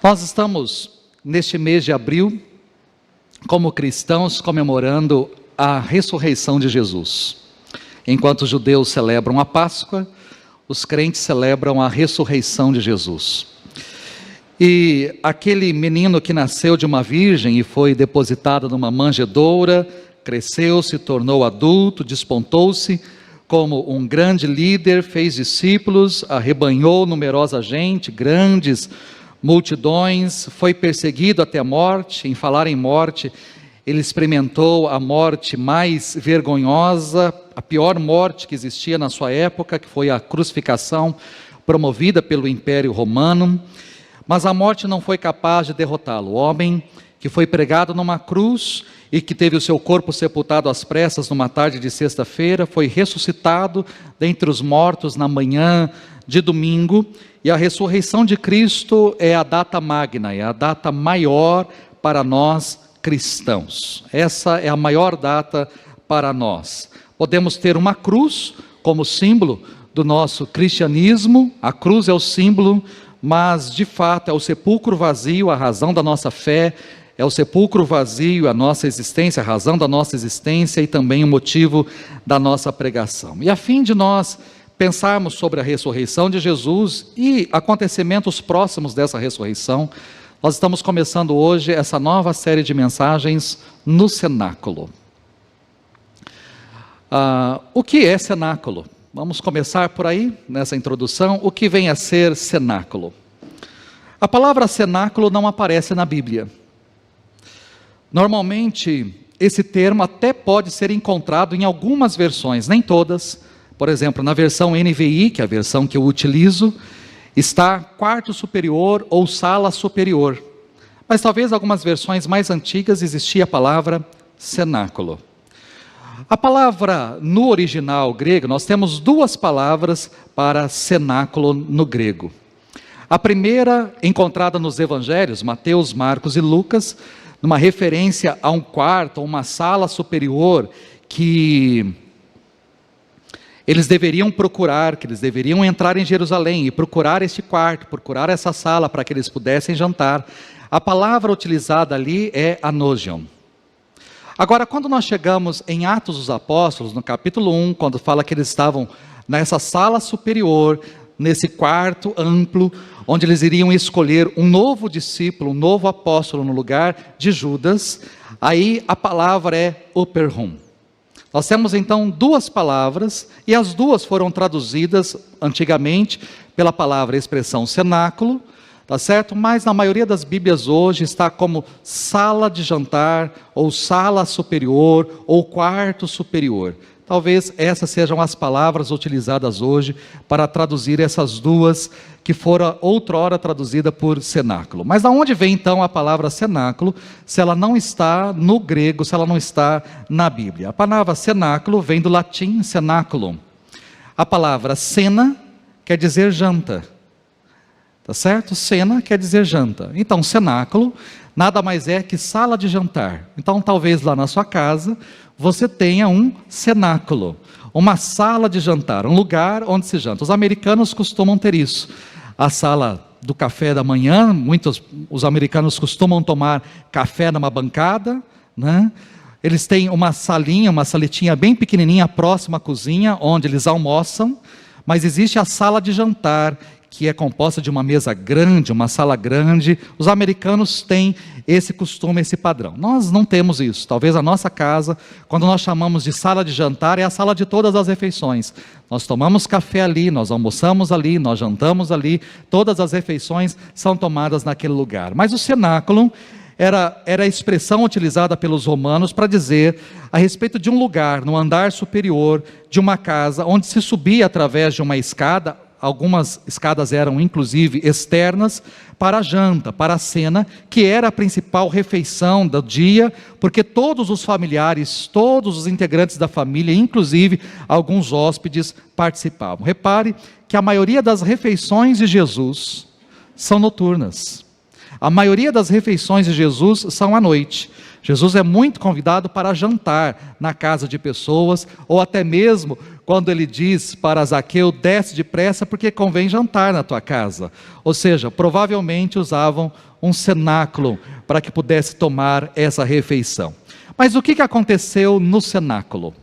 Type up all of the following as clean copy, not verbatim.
Nós estamos, neste mês de abril, como cristãos, comemorando a ressurreição de Jesus. Enquanto os judeus celebram a Páscoa, os crentes celebram a ressurreição de Jesus. E aquele menino que nasceu de uma virgem e foi depositado numa manjedoura, cresceu, se tornou adulto, despontou-se como um grande líder, fez discípulos, arrebanhou numerosa gente, grandes multidões, foi perseguido até a morte. Em falar em morte, ele experimentou a morte mais vergonhosa, a pior morte que existia na sua época, que foi a crucificação promovida pelo Império Romano. Mas a morte não foi capaz de derrotá-lo. O homem que foi pregado numa cruz e que teve o seu corpo sepultado às pressas numa tarde de sexta-feira, foi ressuscitado dentre os mortos na manhã de domingo. E a ressurreição de Cristo é a data magna, é a data maior para nós cristãos. Essa é a maior data para nós. Podemos ter uma cruz como símbolo do nosso cristianismo. A cruz é o símbolo, mas de fato é o sepulcro vazio, a razão da nossa fé, é o sepulcro vazio, a nossa existência, a razão da nossa existência e também o motivo da nossa pregação. E a fim de nós pensarmos sobre a ressurreição de Jesus e acontecimentos próximos dessa ressurreição, nós estamos começando hoje essa nova série de mensagens no cenáculo. O que é cenáculo? Vamos começar por aí, nessa introdução. O que vem a ser cenáculo? A palavra cenáculo não aparece na Bíblia. Normalmente, esse termo até pode ser encontrado em algumas versões, nem todas. Por exemplo, na versão NVI, que é a versão que eu utilizo, está quarto superior ou sala superior. Mas talvez algumas versões mais antigas existia a palavra cenáculo. A palavra no original grego, nós temos duas palavras para cenáculo no grego. A primeira, encontrada nos evangelhos, Mateus, Marcos e Lucas, numa referência a um quarto, a uma sala superior que eles deveriam procurar, que eles deveriam entrar em Jerusalém e procurar este quarto, procurar essa sala para que eles pudessem jantar. A palavra utilizada ali é anogion. Agora, quando nós chegamos em Atos dos Apóstolos, no capítulo 1, quando fala que eles estavam nessa sala superior, nesse quarto amplo, onde eles iriam escolher um novo discípulo, um novo apóstolo no lugar de Judas, aí a palavra é upper room. Nós temos então duas palavras, e as duas foram traduzidas antigamente pela palavra expressão cenáculo, tá certo? Mas na maioria das Bíblias hoje está como sala de jantar, ou sala superior, ou quarto superior. Talvez essas sejam as palavras utilizadas hoje para traduzir essas duas que foram outrora traduzida por cenáculo. Mas de onde vem então a palavra cenáculo, se ela não está no grego, se ela não está na Bíblia? A palavra cenáculo vem do latim cenáculo. A palavra cena quer dizer janta. Tá certo? Cena quer dizer janta. Então, cenáculo nada mais é que sala de jantar. Então, talvez lá na sua casa, você tenha um cenáculo, uma sala de jantar, um lugar onde se janta. Os americanos costumam ter isso. A sala do café da manhã, os americanos costumam tomar café numa bancada, né? Eles têm uma saletinha bem pequenininha, próxima à cozinha, onde eles almoçam, mas existe a sala de jantar, que é composta de uma mesa grande, uma sala grande. Os americanos têm esse costume, esse padrão. Nós não temos isso. Talvez a nossa casa, quando nós chamamos de sala de jantar, é a sala de todas as refeições. Nós tomamos café ali, nós almoçamos ali, nós jantamos ali, todas as refeições são tomadas naquele lugar. Mas o cenáculo era a expressão utilizada pelos romanos para dizer a respeito de um lugar, no andar superior de uma casa, onde se subia através de uma escada. Algumas escadas eram inclusive externas, para a janta, para a cena, que era a principal refeição do dia, porque todos os familiares, todos os integrantes da família, inclusive alguns hóspedes, participavam. Repare que a maioria das refeições de Jesus são noturnas. A maioria das refeições de Jesus são à noite. Jesus é muito convidado para jantar na casa de pessoas, ou até mesmo quando ele diz para Zaqueu, desce depressa porque convém jantar na tua casa. Ou seja, provavelmente usavam um cenáculo para que pudesse tomar essa refeição. Mas o que aconteceu no cenáculo?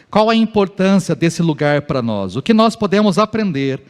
Qual a importância desse lugar para nós? O que nós podemos aprender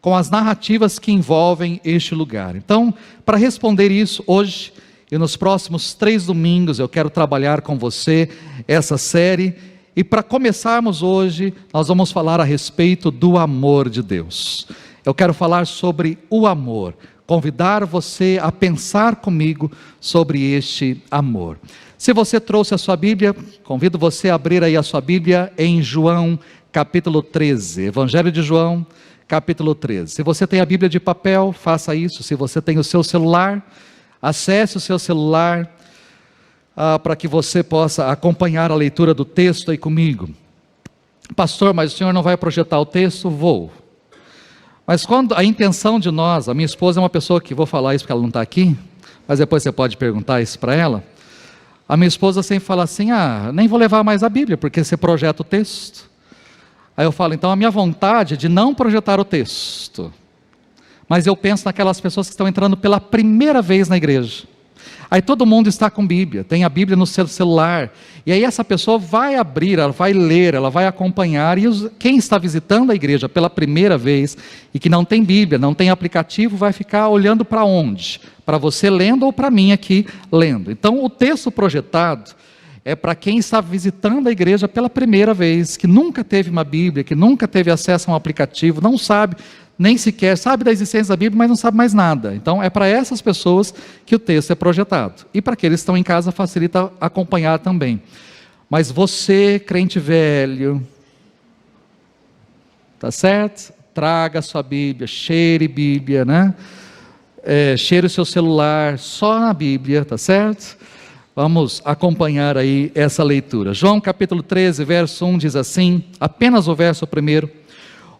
com as narrativas que envolvem este lugar? Então, para responder isso, hoje e nos próximos 3 domingos, eu quero trabalhar com você essa série. E para começarmos hoje, nós vamos falar a respeito do amor de Deus. Eu quero falar sobre o amor, convidar você a pensar comigo sobre este amor. Se você trouxe a sua Bíblia, convido você a abrir aí a sua Bíblia em João capítulo 13, Evangelho de João capítulo 13. Se você tem a Bíblia de papel, faça isso. Se você tem o seu celular, acesse o seu celular para que você possa acompanhar a leitura do texto aí comigo. Pastor, mas o senhor não vai projetar o texto? Vou. Mas quando a intenção de nós, a minha esposa é uma pessoa que, vou falar isso porque ela não está aqui, mas depois você pode perguntar isso para ela. A minha esposa sempre fala assim, nem vou levar mais a Bíblia, porque você projeta o texto. Aí eu falo, então a minha vontade é de não projetar o texto, mas eu penso naquelas pessoas que estão entrando pela primeira vez na igreja. Aí todo mundo está com Bíblia, tem a Bíblia no seu celular, e aí essa pessoa vai abrir, ela vai ler, ela vai acompanhar, e quem está visitando a igreja pela primeira vez, e que não tem Bíblia, não tem aplicativo, vai ficar olhando para onde? Para você lendo ou para mim aqui lendo. Então o texto projetado é para quem está visitando a igreja pela primeira vez, que nunca teve uma Bíblia, que nunca teve acesso a um aplicativo, não sabe, nem sequer sabe da existência da Bíblia, mas não sabe mais nada. Então é para essas pessoas que o texto é projetado. E para aqueles que estão em casa facilita acompanhar também. Mas você, crente velho, tá certo? Traga a sua Bíblia, cheire Bíblia, né? Cheire o seu celular, só na Bíblia, tá certo? Vamos acompanhar aí essa leitura. João capítulo 13, verso 1 diz assim, apenas o verso primeiro.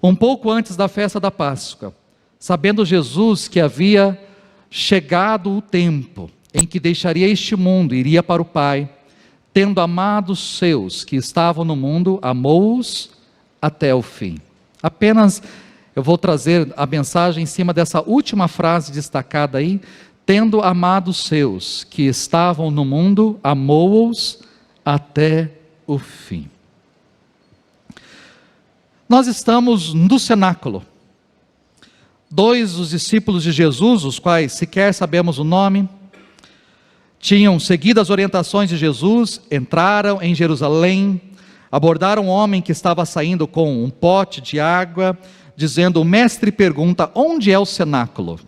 Um pouco antes da festa da Páscoa, sabendo Jesus que havia chegado o tempo em que deixaria este mundo e iria para o Pai, tendo amado os seus que estavam no mundo, amou-os até o fim. Apenas eu vou trazer a mensagem em cima dessa última frase destacada aí, tendo amado os seus que estavam no mundo, amou-os até o fim. Nós estamos no cenáculo. 2 dos discípulos de Jesus, os quais sequer sabemos o nome, tinham seguido as orientações de Jesus, entraram em Jerusalém, abordaram um homem que estava saindo com um pote de água, dizendo, o mestre pergunta, onde é o cenáculo?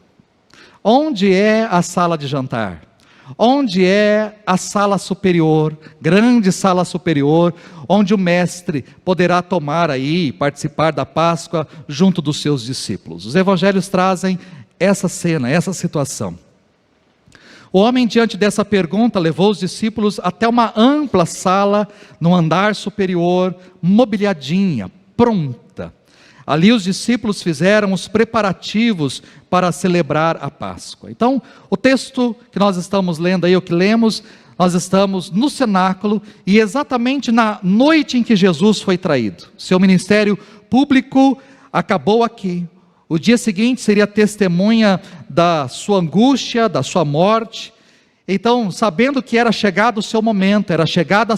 Onde é a sala de jantar? Onde é a sala superior, grande sala superior, onde o mestre poderá tomar aí, participar da Páscoa junto dos seus discípulos? Os evangelhos trazem essa cena, essa situação. O homem, diante dessa pergunta, levou os discípulos até uma ampla sala, no andar superior, mobiliadinha, pronta. Ali os discípulos fizeram os preparativos para celebrar a Páscoa. Então, o texto que nós estamos lendo aí, o que lemos, nós estamos no cenáculo e exatamente na noite em que Jesus foi traído. Seu ministério público acabou aqui. O dia seguinte seria testemunha da sua angústia, da sua morte. Então, sabendo que era chegado o seu momento, era chegada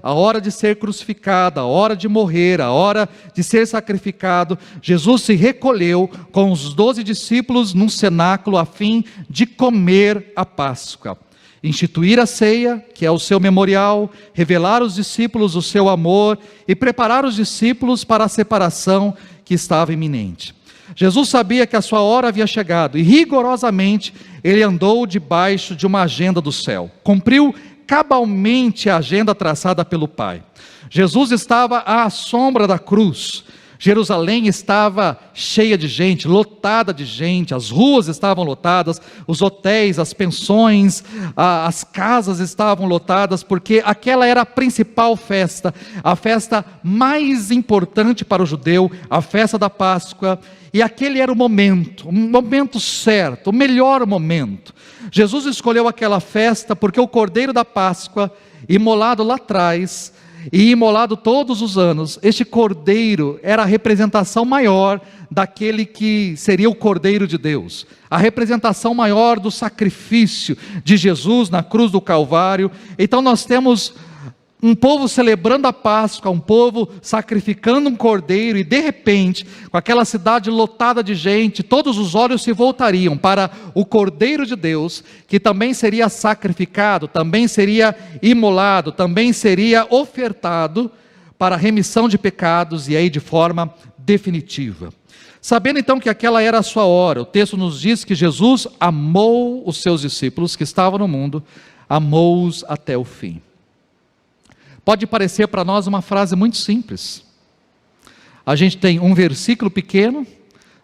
a hora de ser crucificado, a hora de morrer, a hora de ser sacrificado, Jesus se recolheu com os 12 discípulos num cenáculo a fim de comer a Páscoa. Instituir a ceia, que é o seu memorial, revelar aos discípulos o seu amor e preparar os discípulos para a separação que estava iminente. Jesus sabia que a sua hora havia chegado e rigorosamente ele andou debaixo de uma agenda do céu, cumpriu cabalmente a agenda traçada pelo Pai. Jesus estava à sombra da cruz, Jerusalém estava cheia de gente, lotada de gente, as ruas estavam lotadas, os hotéis, as pensões, as casas estavam lotadas, porque aquela era a principal festa, a festa mais importante para o judeu, a festa da Páscoa, e aquele era o momento certo, o melhor momento. Jesus escolheu aquela festa porque o Cordeiro da Páscoa, imolado lá atrás, e imolado todos os anos. Este cordeiro era a representação maior daquele que seria o Cordeiro de Deus, a representação maior do sacrifício de Jesus na cruz do Calvário. Então nós temos um povo celebrando a Páscoa, um povo sacrificando um cordeiro, e de repente, com aquela cidade lotada de gente, todos os olhos se voltariam para o Cordeiro de Deus, que também seria sacrificado, também seria imolado, também seria ofertado para a remissão de pecados, e aí de forma definitiva. Sabendo então que aquela era a sua hora, o texto nos diz que Jesus amou os seus discípulos que estavam no mundo, amou-os até o fim. Pode parecer para nós uma frase muito simples. A gente tem um versículo pequeno,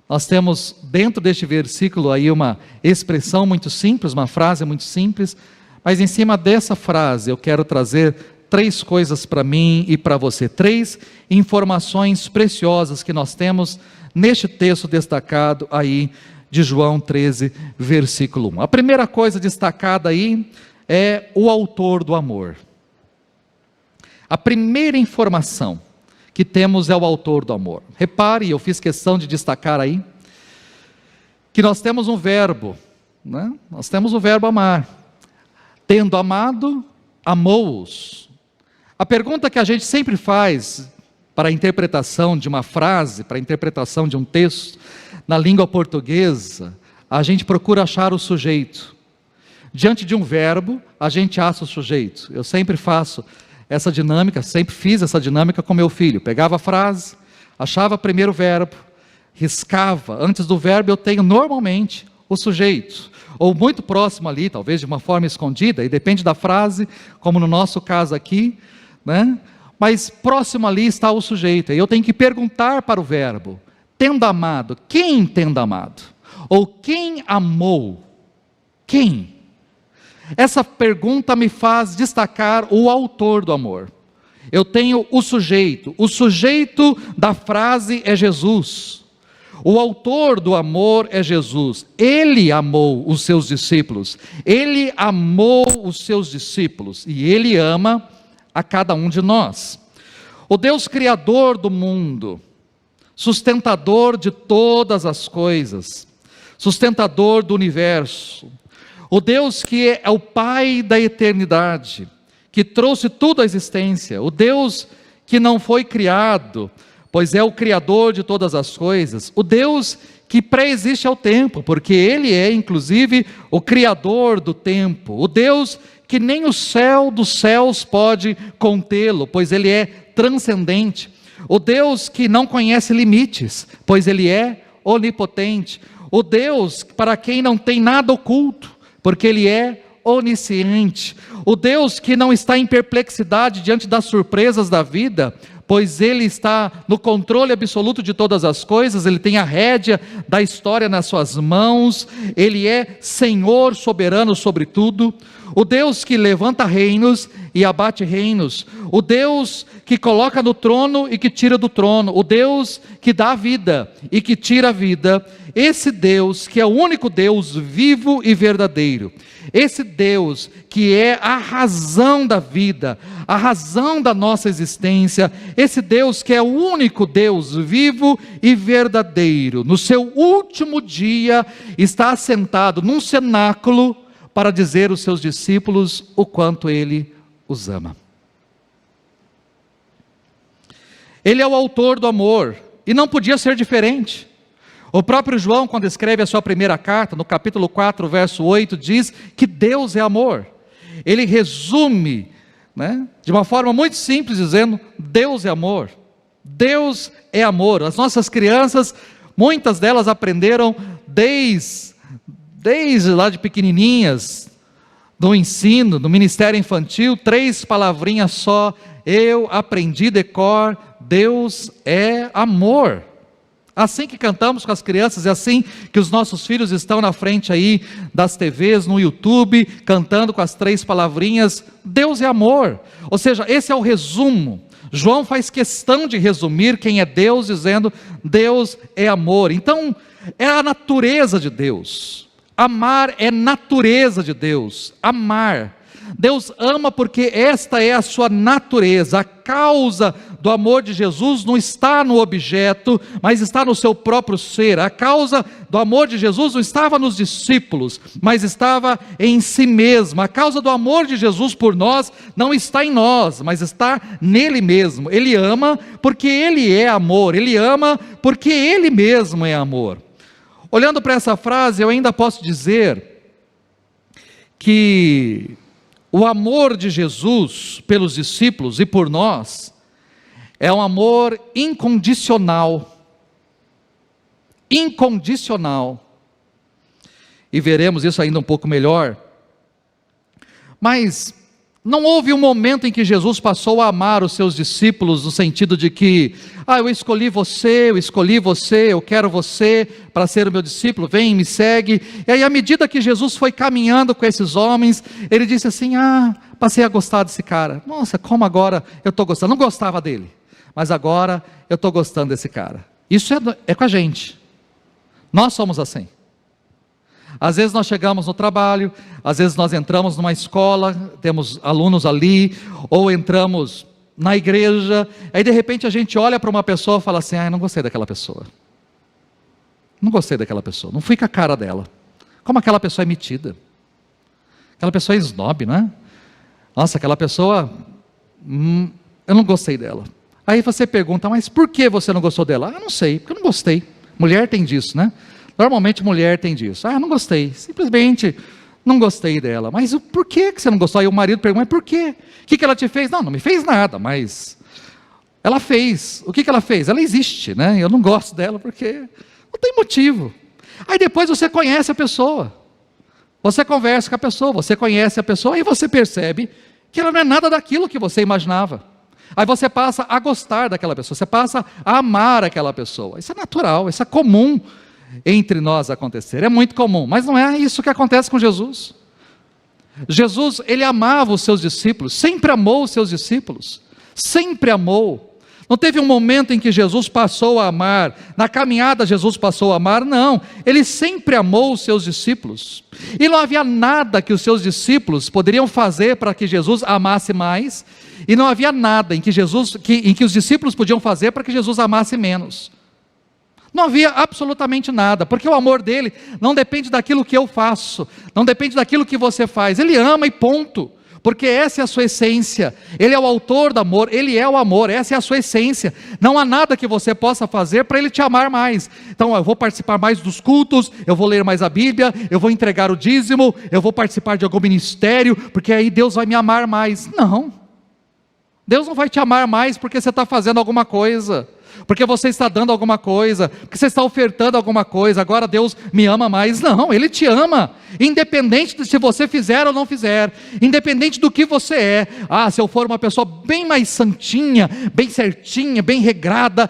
nós temos dentro deste versículo aí uma expressão muito simples, uma frase muito simples, mas em cima dessa frase eu quero trazer 3 coisas para mim e para você, 3 informações preciosas que nós temos neste texto destacado aí de João 13, versículo 1. A primeira coisa destacada aí é o autor do amor. A primeira informação que temos é o autor do amor. Repare, eu fiz questão de destacar aí, que nós temos um verbo, né? Nós temos o verbo amar. Tendo amado, amou-os. A pergunta que a gente sempre faz para a interpretação de uma frase, para a interpretação de um texto, na língua portuguesa, a gente procura achar o sujeito. Diante de um verbo, a gente acha o sujeito. Eu sempre faço essa dinâmica, sempre fiz essa dinâmica com meu filho. Pegava a frase, achava primeiro o verbo, riscava. Antes do verbo eu tenho normalmente o sujeito, ou muito próximo ali, talvez de uma forma escondida, e depende da frase, como no nosso caso aqui, né? Mas próximo ali está o sujeito, e eu tenho que perguntar para o verbo, tendo amado, quem tendo amado? Ou quem amou? Quem? Essa pergunta me faz destacar o autor do amor. Eu tenho o sujeito da frase é Jesus. O autor do amor é Jesus. Ele amou os seus discípulos. Ele amou os seus discípulos. E Ele ama a cada um de nós. O Deus criador do mundo, sustentador de todas as coisas, sustentador do universo, o Deus que é o Pai da eternidade, que trouxe tudo à existência, o Deus que não foi criado, pois é o Criador de todas as coisas, o Deus que pré-existe ao tempo, porque Ele é inclusive o Criador do tempo, o Deus que nem o céu dos céus pode contê-lo, pois Ele é transcendente, o Deus que não conhece limites, pois Ele é onipotente, o Deus para quem não tem nada oculto, porque Ele é onisciente, o Deus que não está em perplexidade diante das surpresas da vida, pois Ele está no controle absoluto de todas as coisas, Ele tem a rédea da história nas suas mãos, Ele é Senhor soberano sobre tudo, o Deus que levanta reinos e abate reinos, o Deus que coloca no trono e que tira do trono, o Deus que dá vida e que tira a vida, esse Deus que é o único Deus vivo e verdadeiro, esse Deus que é a razão da vida, a razão da nossa existência, esse Deus que é o único Deus vivo e verdadeiro, no seu último dia está assentado num cenáculo para dizer aos seus discípulos o quanto Ele os ama. Ele é o autor do amor, e não podia ser diferente. O próprio João, quando escreve a sua primeira carta, no capítulo 4, verso 8, diz que Deus é amor. Ele resume, né, de uma forma muito simples, dizendo, Deus é amor. Deus é amor. As nossas crianças, muitas delas aprenderam desde lá de pequenininhas, no ensino, no ministério infantil, 3 palavrinhas só, eu aprendi de cor, Deus é amor. Assim que cantamos com as crianças, é assim que os nossos filhos estão na frente aí das TVs, no YouTube, cantando com as 3 palavrinhas, Deus é amor. Ou seja, esse é o resumo. João faz questão de resumir quem é Deus, dizendo, Deus é amor. Então, é a natureza de Deus. Amar é natureza de Deus. Amar. Deus ama porque esta é a sua natureza. A causa do amor de Jesus não está no objeto, mas está no seu próprio ser. A causa do amor de Jesus não estava nos discípulos, mas estava em si mesmo. A causa do amor de Jesus por nós não está em nós, mas está nele mesmo. Ele ama porque ele é amor. Ele ama porque ele mesmo é amor. Olhando para essa frase, eu ainda posso dizer que o amor de Jesus pelos discípulos e por nós é um amor incondicional. Incondicional. E veremos isso ainda um pouco melhor. Mas não houve um momento em que Jesus passou a amar os seus discípulos no sentido de que, eu escolhi você, eu quero você para ser o meu discípulo, vem, me segue. E aí, à medida que Jesus foi caminhando com esses homens, ele disse assim, passei a gostar desse cara. Nossa, como agora eu estou gostando. Não gostava dele, mas agora eu estou gostando desse cara. Isso é com a gente. Nós somos assim. Às vezes nós chegamos no trabalho, às vezes nós entramos numa escola, temos alunos ali, ou entramos na igreja, aí de repente a gente olha para uma pessoa e fala assim, não gostei daquela pessoa. Não gostei daquela pessoa, não fui com a cara dela. Como aquela pessoa é metida. Aquela pessoa é snob, não é? Nossa, aquela pessoa, eu não gostei dela. Aí você pergunta, mas por que você não gostou dela? Não sei, porque eu não gostei. Mulher tem disso, né? Normalmente mulher tem disso. Não gostei, simplesmente não gostei dela. Mas por que você não gostou? Aí o marido pergunta, mas por quê? O que ela te fez? Não me fez nada, mas ela fez. O que ela fez? Ela existe, né? Eu não gosto dela porque não tem motivo. Aí depois você conhece a pessoa. Você conversa com a pessoa, você conhece a pessoa e você percebe que ela não é nada daquilo que você imaginava. Aí você passa a gostar daquela pessoa, você passa a amar aquela pessoa. Isso é natural, isso é comum entre nós acontecer, é muito comum, mas não é isso que acontece com Jesus. Jesus, ele amava os seus discípulos, sempre amou os seus discípulos, sempre amou. Não teve um momento em que Jesus passou a amar, na caminhada Jesus passou a amar, não, ele sempre amou os seus discípulos, e não havia nada que os seus discípulos poderiam fazer para que Jesus amasse mais, e não havia nada em que os discípulos podiam fazer para que Jesus amasse menos. Não havia absolutamente nada, porque o amor dele não depende daquilo que eu faço, não depende daquilo que você faz, ele ama e ponto, porque essa é a sua essência, ele é o autor do amor, ele é o amor, essa é a sua essência, não há nada que você possa fazer para ele te amar mais. Então eu vou participar mais dos cultos, eu vou ler mais a Bíblia, eu vou entregar o dízimo, eu vou participar de algum ministério, porque aí Deus vai me amar mais. Não, Deus não vai te amar mais porque você está fazendo alguma coisa, porque você está dando alguma coisa, porque você está ofertando alguma coisa, agora Deus me ama mais. Não, Ele te ama, independente de se você fizer ou não fizer, independente do que você é. Se eu for uma pessoa bem mais santinha, bem certinha, bem regrada,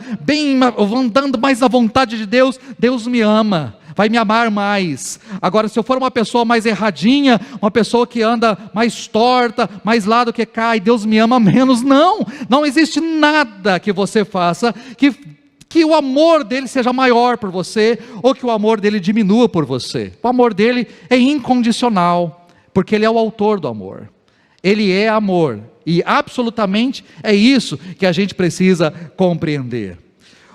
andando mais na vontade de Deus, Deus me ama, vai me amar mais. Agora, se eu for uma pessoa mais erradinha, uma pessoa que anda mais torta, mais lá do que cá, e Deus me ama menos. Não existe nada que você faça que o amor dele seja maior por você, ou que o amor dele diminua por você. O amor dele é incondicional, porque ele é o autor do amor. Ele é amor, e absolutamente é isso que a gente precisa compreender.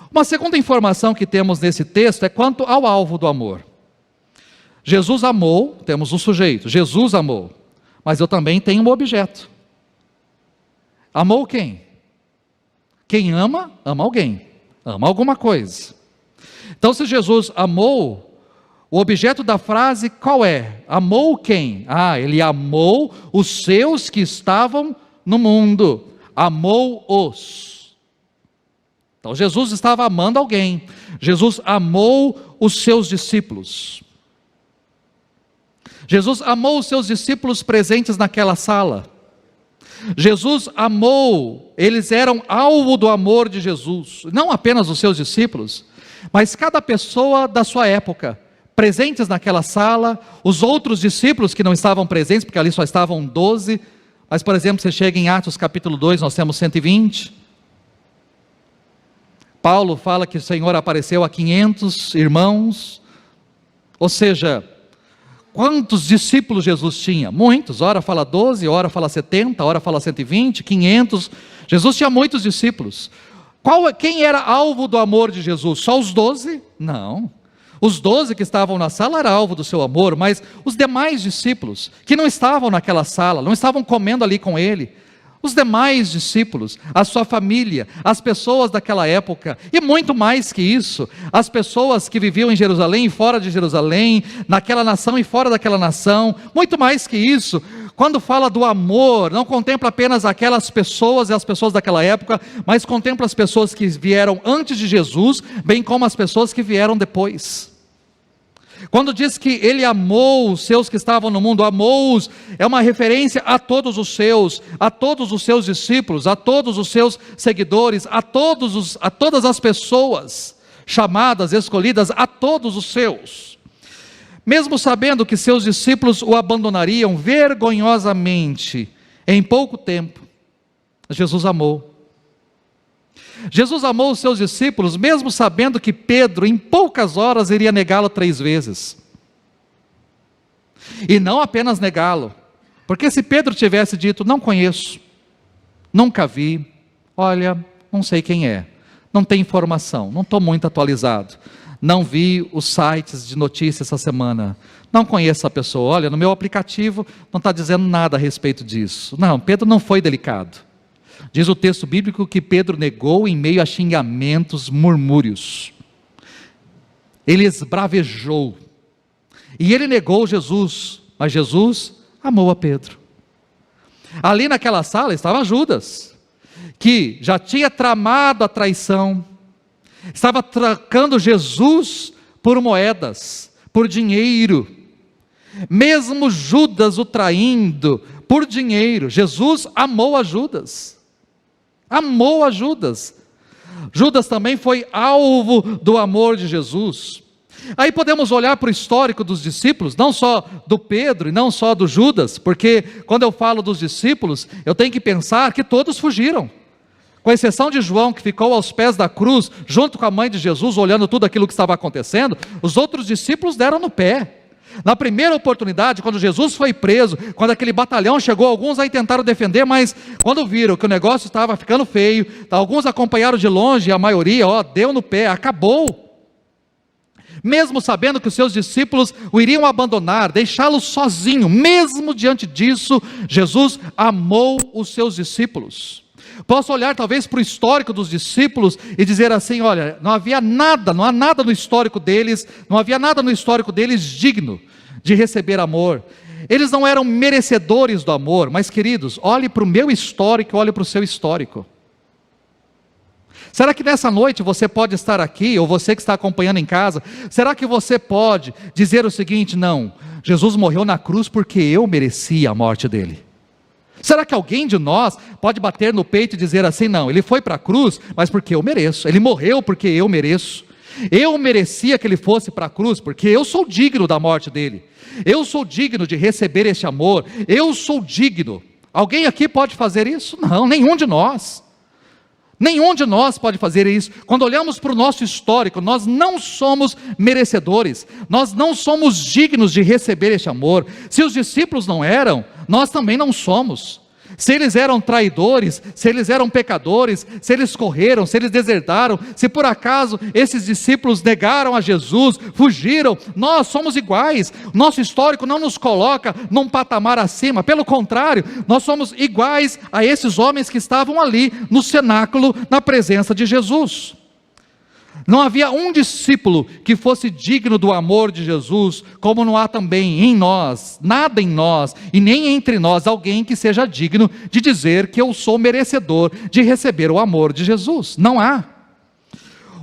Uma segunda informação que temos nesse texto é quanto ao alvo do amor. Jesus amou, temos um sujeito, Jesus amou, mas eu também tenho um objeto. Amou quem? Quem ama, ama alguém, ama alguma coisa. Então, se Jesus amou, o objeto da frase qual é? Amou quem? Ele amou os seus que estavam no mundo, amou-os. Então Jesus estava amando alguém, Jesus amou os seus discípulos. Jesus amou os seus discípulos presentes naquela sala. Jesus amou, eles eram alvo do amor de Jesus, não apenas os seus discípulos, mas cada pessoa da sua época, presentes naquela sala, os outros discípulos que não estavam presentes, porque ali só estavam 12, mas por exemplo, você chega em Atos capítulo 2, nós temos 120, Paulo fala que o Senhor apareceu a 500 irmãos, ou seja, Quantos discípulos Jesus tinha? Muitos, ora fala 12, ora fala 70, ora fala 120, 500. Jesus tinha muitos discípulos. Quem era alvo do amor de Jesus? Só os 12? Não. Os 12 que estavam na sala eram alvo do seu amor, mas os demais discípulos, que não estavam naquela sala, não estavam comendo ali com ele, os demais discípulos, a sua família, as pessoas daquela época, e muito mais que isso, as pessoas que viviam em Jerusalém e fora de Jerusalém, naquela nação e fora daquela nação, muito mais que isso, quando fala do amor, não contempla apenas aquelas pessoas e as pessoas daquela época, mas contempla as pessoas que vieram antes de Jesus, bem como as pessoas que vieram depois. Quando diz que ele amou os seus que estavam no mundo, amou-os, é uma referência a todos os seus discípulos, a todos os seus seguidores, a todas as pessoas chamadas, escolhidas, a todos os seus. Mesmo sabendo que seus discípulos o abandonariam vergonhosamente em pouco tempo, Jesus amou. Jesus amou os seus discípulos, mesmo sabendo que Pedro, em poucas horas, iria negá-lo 3 vezes. E não apenas negá-lo, porque se Pedro tivesse dito, não conheço, nunca vi, olha, não sei quem é, não tem informação, não estou muito atualizado, não vi os sites de notícias essa semana, não conheço a pessoa, olha, no meu aplicativo não está dizendo nada a respeito disso. Não, Pedro não foi delicado. Diz o texto bíblico que Pedro negou em meio a xingamentos, murmúrios. Ele esbravejou. E ele negou Jesus, mas Jesus amou a Pedro. Ali naquela sala estava Judas, que já tinha tramado a traição, estava trocando Jesus por moedas, por dinheiro. Mesmo Judas o traindo por dinheiro, Jesus amou a Judas. Amou a Judas. Judas também foi alvo do amor de Jesus. Aí podemos olhar para o histórico dos discípulos, não só do Pedro e não só do Judas, porque quando eu falo dos discípulos, eu tenho que pensar que todos fugiram, com exceção de João, que ficou aos pés da cruz, junto com a mãe de Jesus, olhando tudo aquilo que estava acontecendo. Os outros discípulos deram no pé. Na primeira oportunidade, quando Jesus foi preso, quando aquele batalhão chegou, alguns aí tentaram defender, mas quando viram que o negócio estava ficando feio, alguns acompanharam de longe, e a maioria, deu no pé, acabou. Mesmo sabendo que os seus discípulos o iriam abandonar, deixá-lo sozinho, mesmo diante disso, Jesus amou os seus discípulos. Posso olhar talvez para o histórico dos discípulos e dizer assim, olha, não há nada no histórico deles, não havia nada no histórico deles digno de receber amor. Eles não eram merecedores do amor, mas queridos, olhe para o meu histórico, olhe para o seu histórico. Será que nessa noite você pode estar aqui, ou você que está acompanhando em casa, será que você pode dizer o seguinte, não, Jesus morreu na cruz porque eu merecia a morte dele? Será que alguém de nós pode bater no peito e dizer assim, não, ele foi para a cruz, mas porque eu mereço, ele morreu porque eu mereço, eu merecia que ele fosse para a cruz, porque eu sou digno da morte dele, eu sou digno de receber este amor, eu sou digno. Alguém aqui pode fazer isso? Não, nenhum de nós pode fazer isso. Quando olhamos para o nosso histórico, nós não somos merecedores, nós não somos dignos de receber este amor. Se os discípulos não eram, nós também não somos. Se eles eram traidores, se eles eram pecadores, se eles correram, se eles desertaram, se por acaso esses discípulos negaram a Jesus, fugiram, nós somos iguais. Nosso histórico não nos coloca num patamar acima, pelo contrário, nós somos iguais a esses homens que estavam ali no cenáculo, na presença de Jesus. Não havia um discípulo que fosse digno do amor de Jesus, como não há também em nós, nada em nós, e nem entre nós, alguém que seja digno de dizer que eu sou merecedor de receber o amor de Jesus. Não há.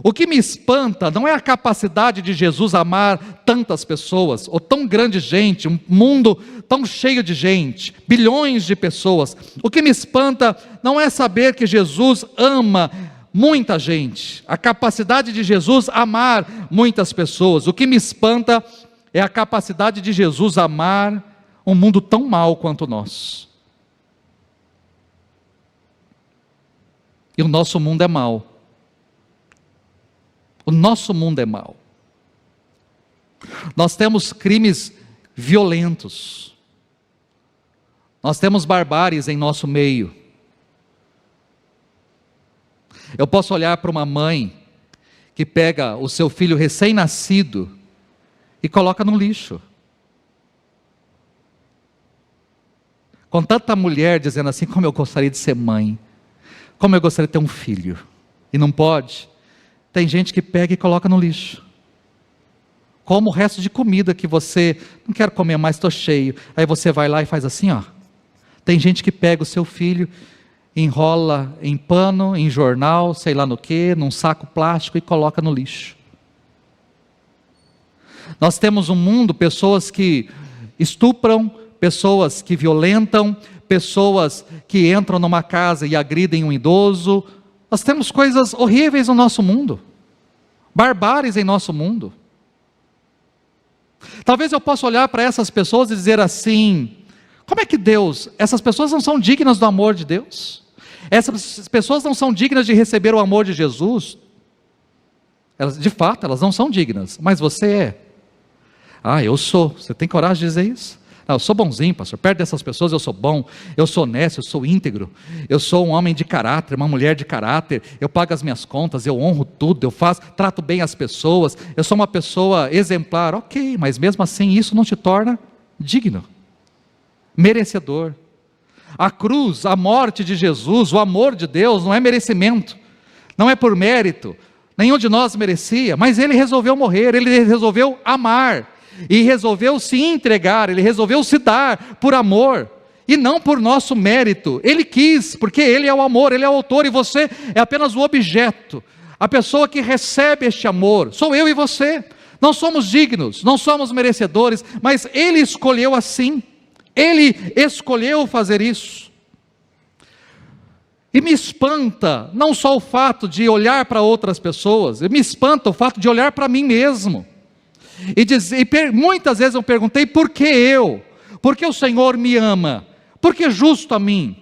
O que me espanta não é a capacidade de Jesus amar tantas pessoas, ou tão grande gente, um mundo tão cheio de gente, bilhões de pessoas. O que me espanta não é saber que Jesus ama muita gente, a capacidade de Jesus amar muitas pessoas. O que me espanta é a capacidade de Jesus amar um mundo tão mau quanto nós. E o nosso mundo é mau. O nosso mundo é mau. Nós temos crimes violentos. Nós temos barbáries em nosso meio. Eu posso olhar para uma mãe que pega o seu filho recém-nascido e coloca no lixo. Com tanta mulher dizendo assim, como eu gostaria de ser mãe, como eu gostaria de ter um filho, e não pode. Tem gente que pega e coloca no lixo. Como o resto de comida que você, não quero comer mais, estou cheio. Aí você vai lá e faz assim, ó. Tem gente que pega o seu filho, enrola em pano, em jornal, sei lá no que, num saco plástico e coloca no lixo. Nós temos um mundo, pessoas que estupram, pessoas que violentam, pessoas que entram numa casa e agridem um idoso. Nós temos coisas horríveis no nosso mundo, barbáries em nosso mundo. Talvez eu possa olhar para essas pessoas e dizer assim, como é que Deus, essas pessoas não são dignas do amor de Deus? Essas pessoas não são dignas de receber o amor de Jesus? Elas, de fato, elas não são dignas, mas você é. Ah, eu sou. Você tem coragem de dizer isso? Não, eu sou bonzinho, pastor, perto dessas pessoas eu sou bom, eu sou honesto, eu sou íntegro, eu sou um homem de caráter, uma mulher de caráter, eu pago as minhas contas, eu honro tudo, eu faço, trato bem as pessoas, eu sou uma pessoa exemplar. Ok, mas mesmo assim isso não te torna digno, merecedor. A cruz, a morte de Jesus, o amor de Deus não é merecimento, não é por mérito, nenhum de nós merecia, mas Ele resolveu morrer, Ele resolveu amar, e resolveu se entregar, Ele resolveu se dar por amor, e não por nosso mérito. Ele quis, porque Ele é o amor, Ele é o autor, e você é apenas o objeto, a pessoa que recebe este amor, sou eu e você. Não somos dignos, não somos merecedores, mas Ele escolheu assim, Ele escolheu fazer isso. E me espanta, não só o fato de olhar para outras pessoas, me espanta o fato de olhar para mim mesmo, muitas vezes eu perguntei, por que eu? Por que o Senhor me ama? Por que justo a mim?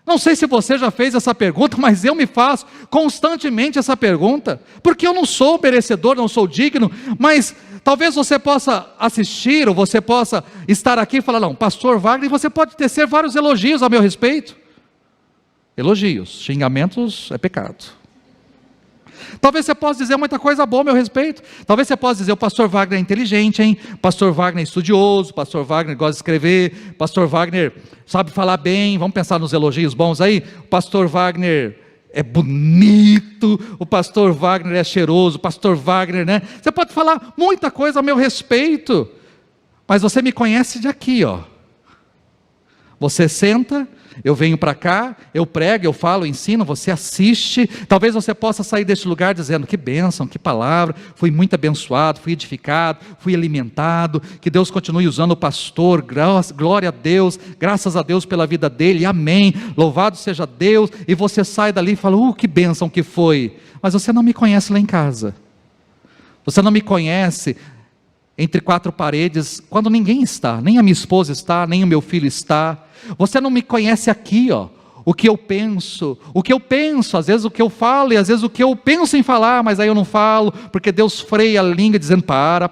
Não sei se você já fez essa pergunta, mas eu me faço constantemente essa pergunta, porque eu não sou merecedor, não sou digno, mas talvez você possa assistir, ou você possa estar aqui e falar, não, pastor Wagner, você pode tecer vários elogios a meu respeito. Elogios, xingamentos é pecado. Talvez você possa dizer muita coisa boa a meu respeito. Talvez você possa dizer, o pastor Wagner é inteligente, hein? Pastor Wagner é estudioso, pastor Wagner gosta de escrever, pastor Wagner sabe falar bem, vamos pensar nos elogios bons aí. O pastor Wagner é bonito, o pastor Wagner é cheiroso, o pastor Wagner, né? Você pode falar muita coisa a meu respeito, mas você me conhece de aqui, ó. Você senta, eu venho para cá, eu prego, eu falo, eu ensino, você assiste. Talvez você possa sair deste lugar dizendo, que bênção, que palavra, fui muito abençoado, fui edificado, fui alimentado, que Deus continue usando o pastor, glória a Deus, graças a Deus pela vida dele, amém, louvado seja Deus. E você sai dali e fala, que bênção que foi, mas você não me conhece lá em casa, você não me conhece entre quatro paredes, quando ninguém está, nem a minha esposa está, nem o meu filho está. Você não me conhece aqui, ó, o que eu penso, às vezes o que eu falo, e às vezes o que eu penso em falar, mas aí eu não falo, porque Deus freia a língua dizendo, para,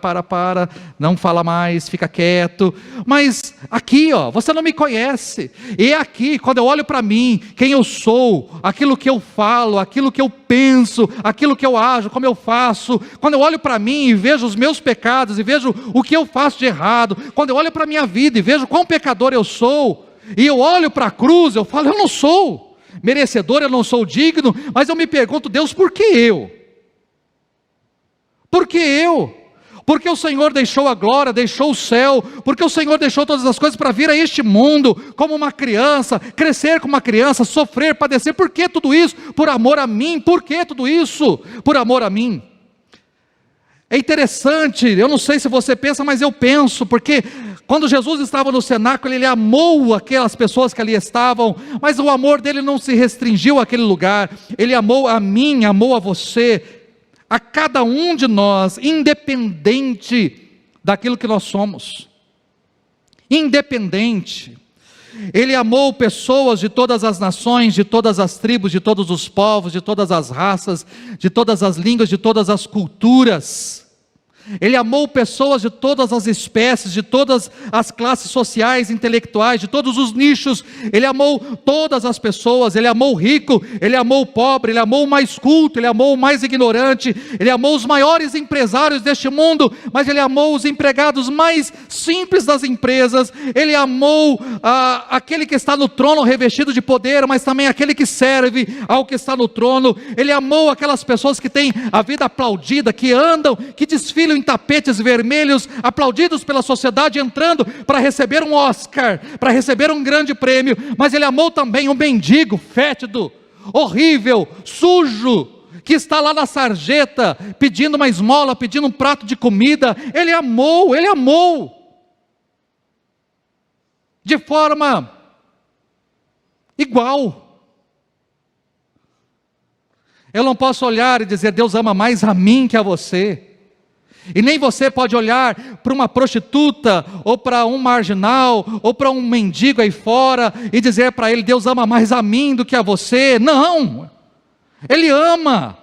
não fala mais, fica quieto. Mas aqui, ó, você não me conhece, e aqui, quando eu olho para mim, quem eu sou, aquilo que eu falo, aquilo que eu penso, aquilo que eu ajo, como eu faço, quando eu olho para mim e vejo os meus pecados, e vejo o que eu faço de errado, quando eu olho para a minha vida e vejo quão pecador eu sou, e eu olho para a cruz, eu falo, eu não sou merecedor, eu não sou digno, mas eu me pergunto, Deus, por que eu? Por que eu? Porque o Senhor deixou a glória, deixou o céu, porque o Senhor deixou todas as coisas para vir a este mundo, como uma criança, crescer como uma criança, sofrer, padecer. Por que tudo isso? Por amor a mim. Por que tudo isso? Por amor a mim. É interessante, eu não sei se você pensa, mas eu penso, porque quando Jesus estava no cenáculo, Ele amou aquelas pessoas que ali estavam, mas o amor dele não se restringiu àquele lugar, Ele amou a mim, amou a você, a cada um de nós, independente daquilo que nós somos, independente. Ele amou pessoas de todas as nações, de todas as tribos, de todos os povos, de todas as raças, de todas as línguas, de todas as culturas. Ele amou pessoas de todas as espécies, de todas as classes sociais, intelectuais, de todos os nichos. Ele amou todas as pessoas. Ele amou o rico, ele amou o pobre, ele amou o mais culto, ele amou o mais ignorante, ele amou os maiores empresários deste mundo, mas ele amou os empregados mais simples das empresas. Ele amou aquele que está no trono revestido de poder, mas também aquele que serve ao que está no trono. Ele amou aquelas pessoas que têm a vida aplaudida, que andam, que desfilam em tapetes vermelhos, aplaudidos pela sociedade, entrando para receber um Oscar, para receber um grande prêmio. Mas ele amou também um mendigo fétido, horrível, sujo, que está lá na sarjeta, pedindo uma esmola, pedindo um prato de comida. Ele amou de forma igual. Eu não posso olhar e dizer: Deus ama mais a mim que a você. E nem você pode olhar para uma prostituta, ou para um marginal, ou para um mendigo aí fora, e dizer para ele: Deus ama mais a mim do que a você. Não! Ele ama,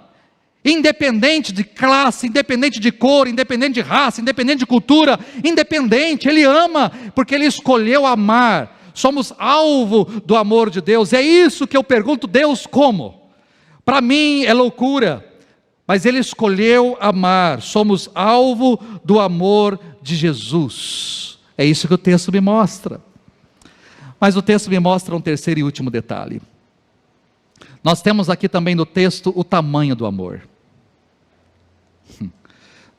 independente de classe, independente de cor, independente de raça, independente de cultura, independente. Ele ama, porque Ele escolheu amar. Somos alvo do amor de Deus. É isso que eu pergunto: Deus, como? Para mim é loucura, mas Ele escolheu amar. Somos alvo do amor de Jesus. É isso que o texto me mostra. Mas o texto me mostra um terceiro e último detalhe. Nós temos aqui também no texto o tamanho do amor.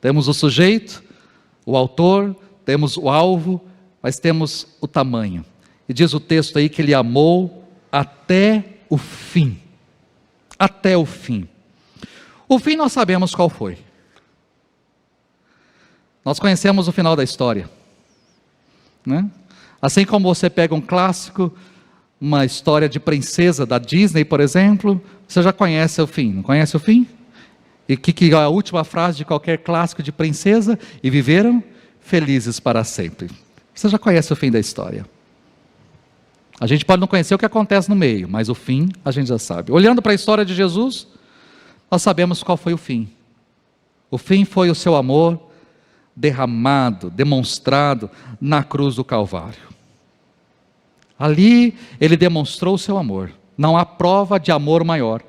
Temos o sujeito, o autor, temos o alvo, mas temos o tamanho. E diz o texto aí que Ele amou até o fim. Até o fim. O fim nós sabemos qual foi. Nós conhecemos o final da história, né? Assim como você pega um clássico, uma história de princesa da Disney, por exemplo, você já conhece o fim, não conhece o fim? E que é a última frase de qualquer clássico de princesa? E viveram felizes para sempre. Você já conhece o fim da história. A gente pode não conhecer o que acontece no meio, mas o fim a gente já sabe. Olhando para a história de Jesus, nós sabemos qual foi o fim. O fim foi o seu amor derramado, demonstrado na cruz do Calvário. Ali Ele demonstrou o seu amor. Não há prova de amor maior.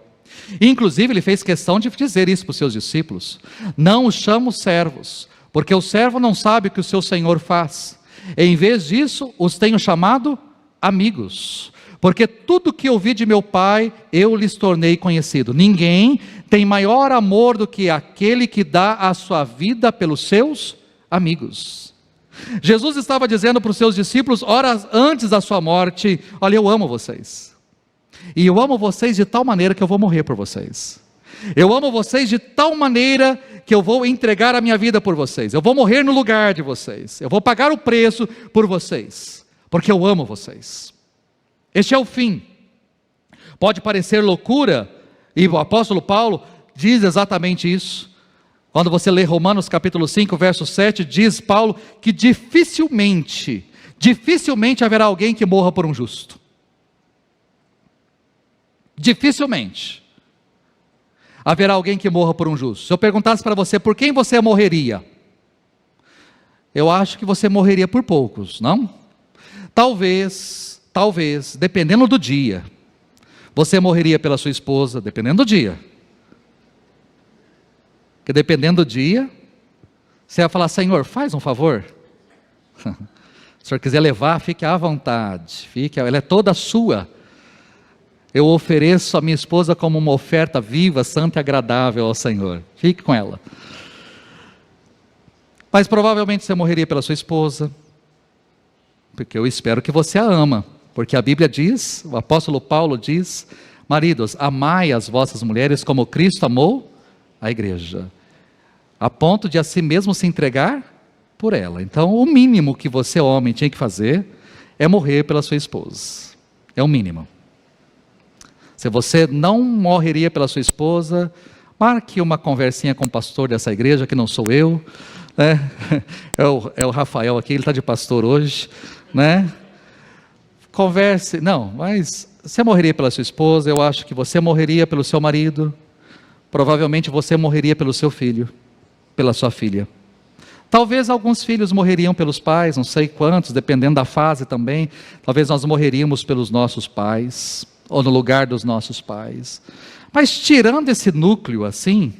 Inclusive Ele fez questão de dizer isso para os seus discípulos: não os chamo servos, porque o servo não sabe o que o seu Senhor faz. Em vez disso, os tenho chamado amigos, porque tudo que ouvi de meu Pai, eu lhes tornei conhecido. Ninguém tem maior amor do que aquele que dá a sua vida pelos seus amigos. Jesus estava dizendo para os seus discípulos, horas antes da sua morte: olha, eu amo vocês. E eu amo vocês de tal maneira que eu vou morrer por vocês. Eu amo vocês de tal maneira que eu vou entregar a minha vida por vocês. Eu vou morrer no lugar de vocês. Eu vou pagar o preço por vocês, porque eu amo vocês. Este é o fim. Pode parecer loucura, e o apóstolo Paulo diz exatamente isso. Quando você lê Romanos capítulo 5, verso 7, diz Paulo que dificilmente haverá alguém que morra por um justo. Dificilmente haverá alguém que morra por um justo. Se eu perguntasse para você, por quem você morreria? Eu acho que você morreria por poucos, não? Talvez, dependendo do dia, você morreria pela sua esposa, dependendo do dia. Porque dependendo do dia, você vai falar: Senhor, faz um favor. Se o Senhor quiser levar, fique à vontade, ela é toda sua. Eu ofereço a minha esposa como uma oferta viva, santa e agradável ao Senhor. Fique com ela. Mas provavelmente você morreria pela sua esposa, porque eu espero que você a ama, porque a Bíblia diz, o apóstolo Paulo diz: maridos, amai as vossas mulheres como Cristo amou a igreja, a ponto de a si mesmo se entregar por ela. Então o mínimo que você, homem, tinha que fazer é morrer pela sua esposa. É o mínimo. Se você não morreria pela sua esposa, marque uma conversinha com o pastor dessa igreja, que não sou eu, né? É o Rafael aqui, ele está de pastor hoje, né? Converse, não, mas você morreria pela sua esposa, eu acho que você morreria pelo seu marido, provavelmente você morreria pelo seu filho, pela sua filha. Talvez alguns filhos morreriam pelos pais, não sei quantos, dependendo da fase também. Talvez nós morreríamos pelos nossos pais, ou no lugar dos nossos pais. Mas tirando esse núcleo assim,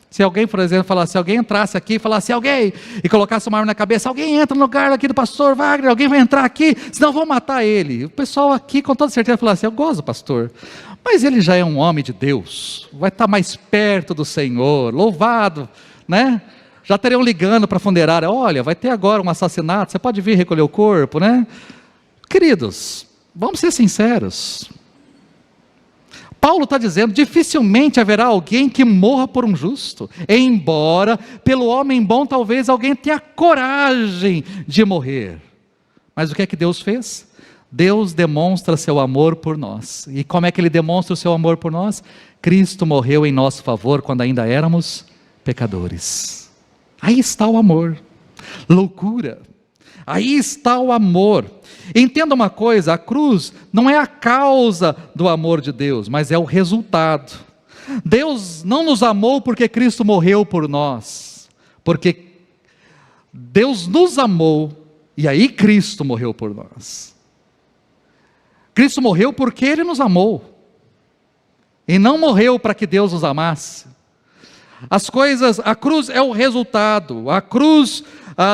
se alguém, por exemplo, falasse, se alguém entrasse aqui e falasse, alguém, e colocasse uma arma na cabeça, alguém entra no lugar aqui do pastor Wagner, alguém vai entrar aqui, senão vão matar ele. O pessoal aqui, com toda certeza, falasse, eu gosto do pastor, mas ele já é um homem de Deus, vai estar mais perto do Senhor, louvado, né? Já teriam ligando para a funerária, olha, vai ter agora um assassinato, você pode vir recolher o corpo, né? Queridos, vamos ser sinceros. Paulo está dizendo, dificilmente haverá alguém que morra por um justo, embora pelo homem bom talvez alguém tenha coragem de morrer. Mas o que é que Deus fez? Deus demonstra seu amor por nós. E como é que Ele demonstra o seu amor por nós? Cristo morreu em nosso favor quando ainda éramos pecadores. Aí está o amor. Loucura. Aí está o amor. Entenda uma coisa, a cruz não é a causa do amor de Deus, mas é o resultado. Deus não nos amou porque Cristo morreu por nós, porque Deus nos amou e aí Cristo morreu por nós. Cristo morreu porque Ele nos amou, e não morreu para que Deus nos amasse. As coisas, a cruz é o resultado, a cruz,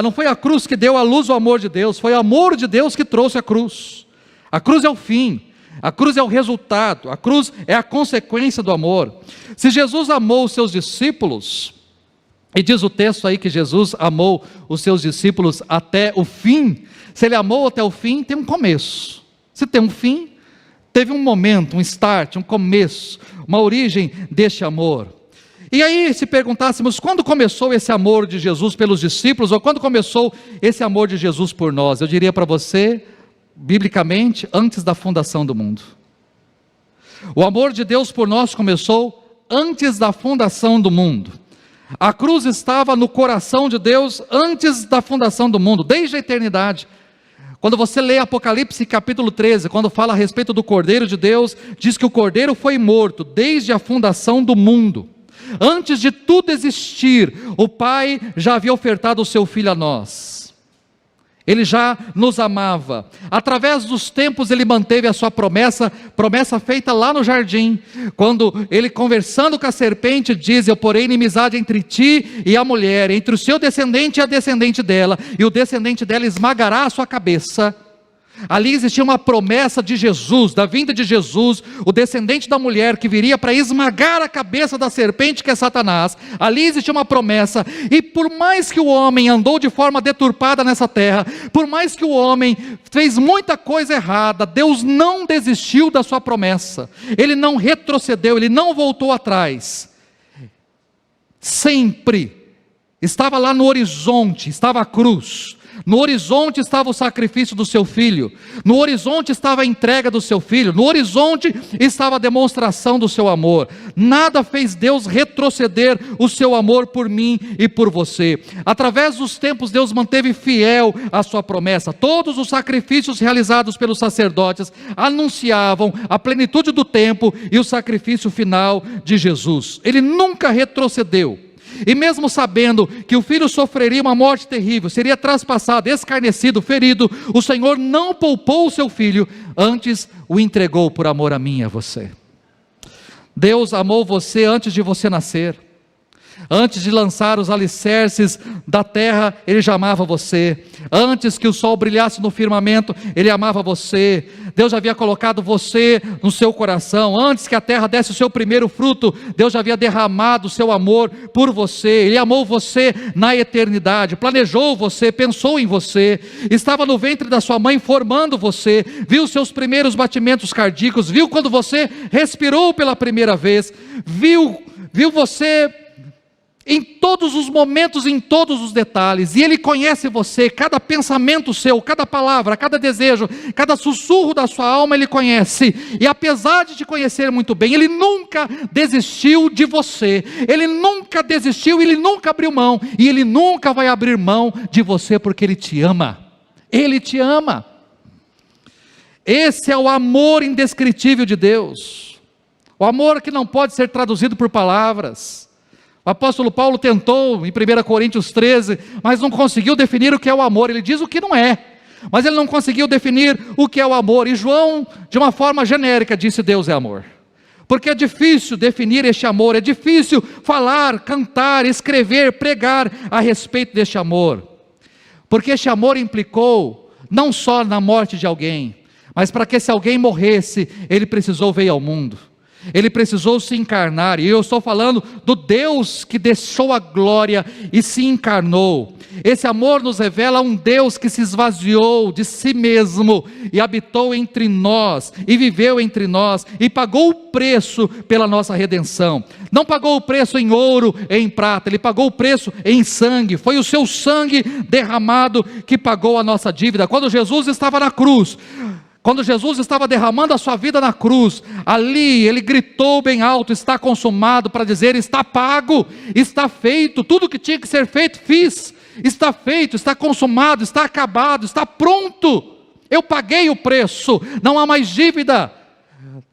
não foi a cruz que deu à luz o amor de Deus, foi o amor de Deus que trouxe a cruz. A cruz é o fim, a cruz é o resultado, a cruz é a consequência do amor. Se Jesus amou os seus discípulos, e diz o texto aí que Jesus amou os seus discípulos até o fim, se Ele amou até o fim, tem um começo. Se tem um fim, teve um momento, um start, um começo, uma origem deste amor. E aí, se perguntássemos, quando começou esse amor de Jesus pelos discípulos, ou quando começou esse amor de Jesus por nós? Eu diria para você, biblicamente, antes da fundação do mundo. O amor de Deus por nós começou antes da fundação do mundo. A cruz estava no coração de Deus antes da fundação do mundo, desde a eternidade. Quando você lê Apocalipse capítulo 13, quando fala a respeito do Cordeiro de Deus, diz que o Cordeiro foi morto desde a fundação do mundo. Antes de tudo existir, o Pai já havia ofertado o seu Filho a nós. Ele já nos amava. Através dos tempos Ele manteve a sua promessa feita lá no jardim, quando Ele, conversando com a serpente, diz, eu porei inimizade entre ti e a mulher, entre o seu descendente e a descendente dela, e o descendente dela esmagará a sua cabeça. Ali existia uma promessa de Jesus, da vinda de Jesus, o descendente da mulher que viria para esmagar a cabeça da serpente que é Satanás. Ali existia uma promessa, e por mais que o homem andou de forma deturpada nessa terra, por mais que o homem fez muita coisa errada, Deus não desistiu da sua promessa, Ele não retrocedeu, Ele não voltou atrás. Sempre estava lá no horizonte, estava a cruz. No horizonte estava o sacrifício do seu filho, no horizonte estava a entrega do seu filho, no horizonte estava a demonstração do seu amor. Nada fez Deus retroceder o seu amor por mim e por você. Através dos tempos Deus manteve fiel a sua promessa. Todos os sacrifícios realizados pelos sacerdotes anunciavam a plenitude do tempo e o sacrifício final de Jesus. Ele nunca retrocedeu. E mesmo sabendo que o filho sofreria uma morte terrível, seria traspassado, escarnecido, ferido, o Senhor não poupou o seu filho, antes o entregou por amor a mim e a você. Deus amou você antes de você nascer. Antes de lançar os alicerces da terra, Ele já amava você. Antes que o sol brilhasse no firmamento, Ele amava você. Deus já havia colocado você no seu coração. Antes que a terra desse o seu primeiro fruto, Deus já havia derramado o seu amor por você. Ele amou você na eternidade, planejou você, pensou em você, estava no ventre da sua mãe formando você, viu seus primeiros batimentos cardíacos, viu quando você respirou pela primeira vez, viu você em todos os momentos, em todos os detalhes, e Ele conhece você, cada pensamento seu, cada palavra, cada desejo, cada sussurro da sua alma Ele conhece, e apesar de te conhecer muito bem, Ele nunca desistiu de você, Ele nunca desistiu, Ele nunca abriu mão, e Ele nunca vai abrir mão de você, porque Ele te ama. Ele te ama. Esse é o amor indescritível de Deus. O amor que não pode ser traduzido por palavras. O apóstolo Paulo tentou em 1 Coríntios 13, mas não conseguiu definir o que é o amor. Ele diz o que não é, mas ele não conseguiu definir o que é o amor. E João, de uma forma genérica, disse: Deus é amor. Porque é difícil definir este amor, é difícil falar, cantar, escrever, pregar a respeito deste amor. Porque este amor implicou não só na morte de alguém, mas para que esse alguém morresse, ele precisou vir ao mundo. Ele precisou se encarnar, e eu estou falando do Deus que deixou a glória e se encarnou. Esse amor nos revela um Deus que se esvaziou de si mesmo, e habitou entre nós, e viveu entre nós, e pagou o preço pela nossa redenção. Não pagou o preço em ouro, em prata, ele pagou o preço em sangue. Foi o seu sangue derramado que pagou a nossa dívida. Quando Jesus estava na cruz, quando Jesus estava derramando a sua vida na cruz, ali ele gritou bem alto: está consumado, para dizer: está pago, está feito, tudo que tinha que ser feito, fiz, está feito, está consumado, está acabado, está pronto, eu paguei o preço, não há mais dívida.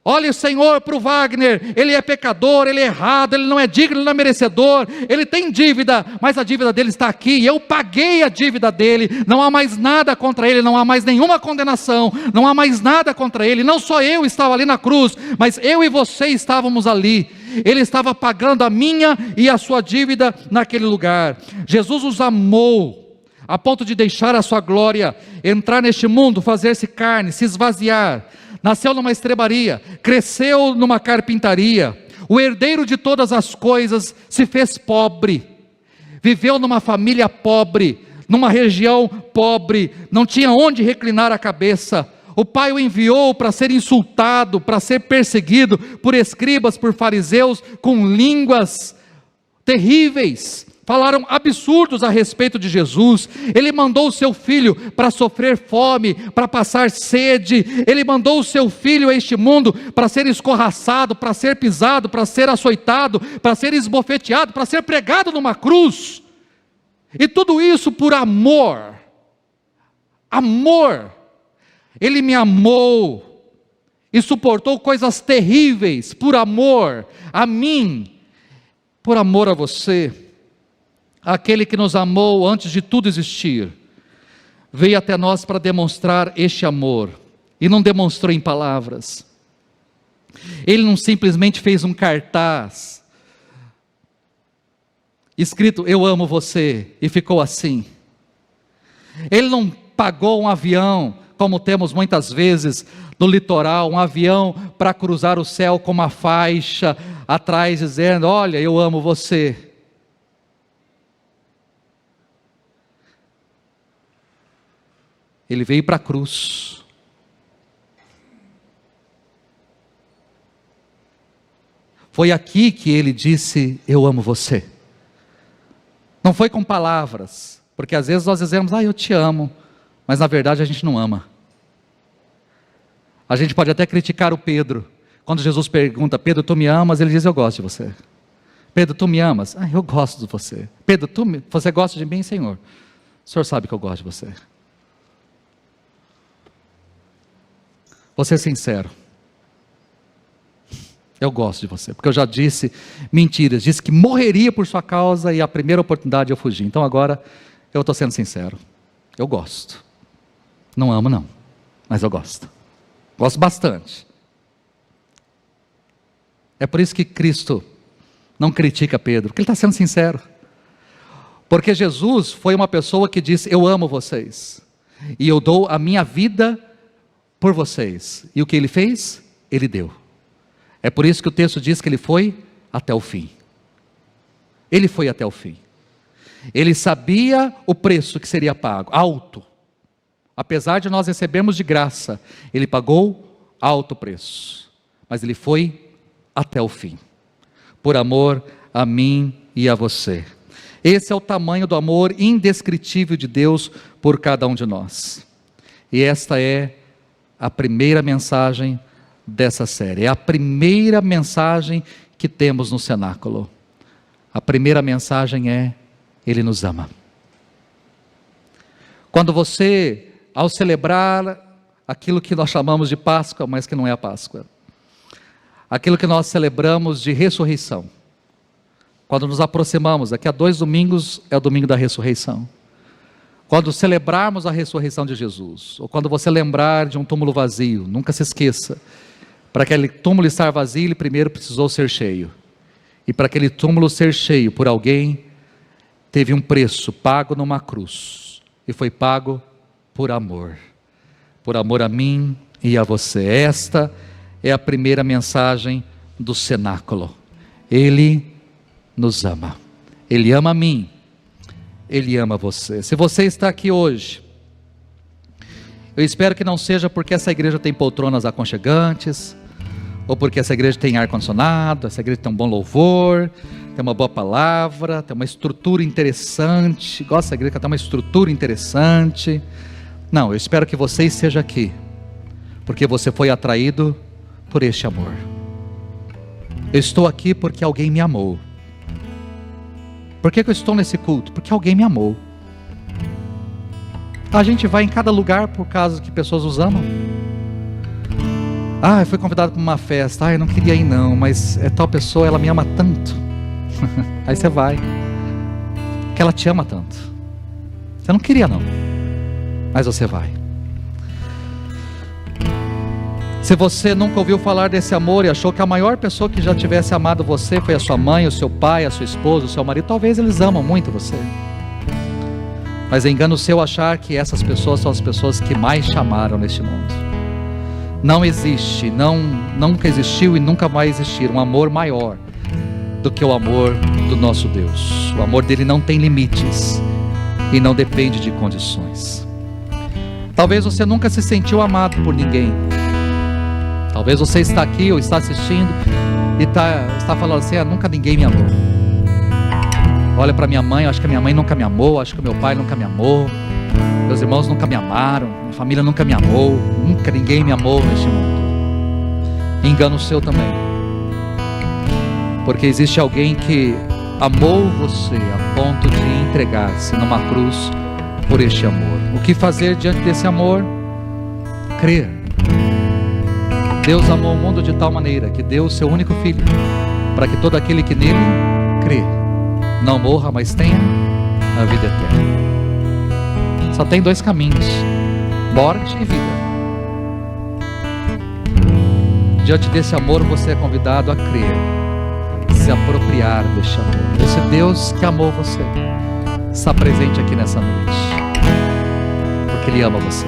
Olhe, Senhor, para o Wagner, ele é pecador, ele é errado, ele não é digno, ele não é merecedor, ele tem dívida, mas a dívida dele está aqui, eu paguei a dívida dele, não há mais nada contra ele, não há mais nenhuma condenação, não há mais nada contra ele. Não só eu estava ali na cruz, mas eu e você estávamos ali. Ele estava pagando a minha e a sua dívida naquele lugar. Jesus os amou a ponto de deixar a sua glória, entrar neste mundo, fazer-se carne, se esvaziar. Nasceu numa estrebaria, cresceu numa carpintaria, o herdeiro de todas as coisas se fez pobre, viveu numa família pobre, numa região pobre, não tinha onde reclinar a cabeça. O pai o enviou para ser insultado, para ser perseguido por escribas, por fariseus, com línguas terríveis. Falaram absurdos a respeito de Jesus. Ele mandou o seu filho para sofrer fome, para passar sede. Ele mandou o seu filho a este mundo para ser escorraçado, para ser pisado, para ser açoitado, para ser esbofeteado, para ser pregado numa cruz. E tudo isso por amor. Amor. Ele me amou e suportou coisas terríveis por amor a mim, por amor a você. Aquele que nos amou antes de tudo existir, veio até nós para demonstrar este amor, e não demonstrou em palavras. Ele não simplesmente fez um cartaz, escrito: eu amo você, e ficou assim. Ele não pagou um avião, como temos muitas vezes no litoral, um avião para cruzar o céu com uma faixa atrás, dizendo: olha, eu amo você. Ele veio para a cruz. Foi aqui que ele disse: eu amo você. Não foi com palavras, porque às vezes nós dizemos: eu te amo, mas na verdade a gente não ama. A gente pode até criticar o Pedro, quando Jesus pergunta: Pedro, tu me amas? Ele diz: eu gosto de você. Pedro, tu me amas? Eu gosto de você. Pedro, você gosta de mim, Senhor? O Senhor sabe que eu gosto de você. Vou ser sincero, eu gosto de você, porque eu já disse mentiras, disse que morreria por sua causa, e a primeira oportunidade eu fugi. Então agora eu estou sendo sincero, eu gosto. Não amo não, mas eu gosto. Gosto bastante. É por isso que Cristo não critica Pedro, porque ele está sendo sincero. Porque Jesus foi uma pessoa que disse: eu amo vocês, e eu dou a minha vida por vocês. E o que ele fez? Ele deu. É por isso que o texto diz que ele foi até o fim. Ele foi até o fim. Ele sabia o preço que seria pago, alto. Apesar de nós recebermos de graça, ele pagou alto preço. Mas ele foi até o fim, por amor a mim e a você. Esse é o tamanho do amor indescritível de Deus por cada um de nós. E esta é a primeira mensagem dessa série. É a primeira mensagem que temos no cenáculo. A primeira mensagem é: Ele nos ama. Quando você, ao celebrar aquilo que nós chamamos de Páscoa, mas que não é a Páscoa, aquilo que nós celebramos de ressurreição. Quando nos aproximamos, daqui a 2 domingos é o domingo da ressurreição. Quando celebrarmos a ressurreição de Jesus, ou quando você lembrar de um túmulo vazio, nunca se esqueça, para aquele túmulo estar vazio, ele primeiro precisou ser cheio. E para aquele túmulo ser cheio por alguém, teve um preço pago numa cruz. E foi pago por amor a mim e a você. Esta é a primeira mensagem do cenáculo. Ele nos ama. Ele ama a mim. Ele ama você. Se você está aqui hoje, eu espero que não seja porque essa igreja tem poltronas aconchegantes, ou porque essa igreja tem ar-condicionado, essa igreja tem um bom louvor, tem uma boa palavra, tem uma estrutura interessante. Gosto dessa igreja que tem uma estrutura interessante. Não, eu espero que você esteja aqui, porque você foi atraído por este amor. Eu estou aqui porque alguém me amou. Por que eu estou nesse culto? Porque alguém me amou. A gente vai em cada lugar por causa que pessoas nos amam. Eu fui convidado para uma festa. Eu não queria ir não, mas é tal pessoa, ela me ama tanto. Aí você vai, porque ela te ama tanto. Você não queria não, mas você vai. Se você nunca ouviu falar desse amor e achou que a maior pessoa que já tivesse amado você foi a sua mãe, o seu pai, a sua esposa, o seu marido, talvez eles amam muito você. Mas é engano seu achar que essas pessoas são as pessoas que mais te amaram neste mundo. Não existe, nunca existiu e nunca vai existir um amor maior do que o amor do nosso Deus. O amor dele não tem limites e não depende de condições. Talvez você nunca se sentiu amado por ninguém. Talvez você está aqui ou está assistindo e está falando assim: nunca ninguém me amou. Olha para minha mãe, eu acho que a minha mãe nunca me amou, acho que o meu pai nunca me amou, meus irmãos nunca me amaram, minha família nunca me amou, nunca ninguém me amou neste mundo. Engano seu também, porque existe alguém que amou você a ponto de entregar-se numa cruz por este amor. O que fazer diante desse amor? Crer. Deus amou o mundo de tal maneira que deu o seu único filho, para que todo aquele que nele crê não morra, mas tenha a vida eterna. Só tem 2 caminhos: morte e vida. Diante desse amor você é convidado a crer, se apropriar deste amor. Esse Deus que amou você está presente aqui nessa noite, porque Ele ama você.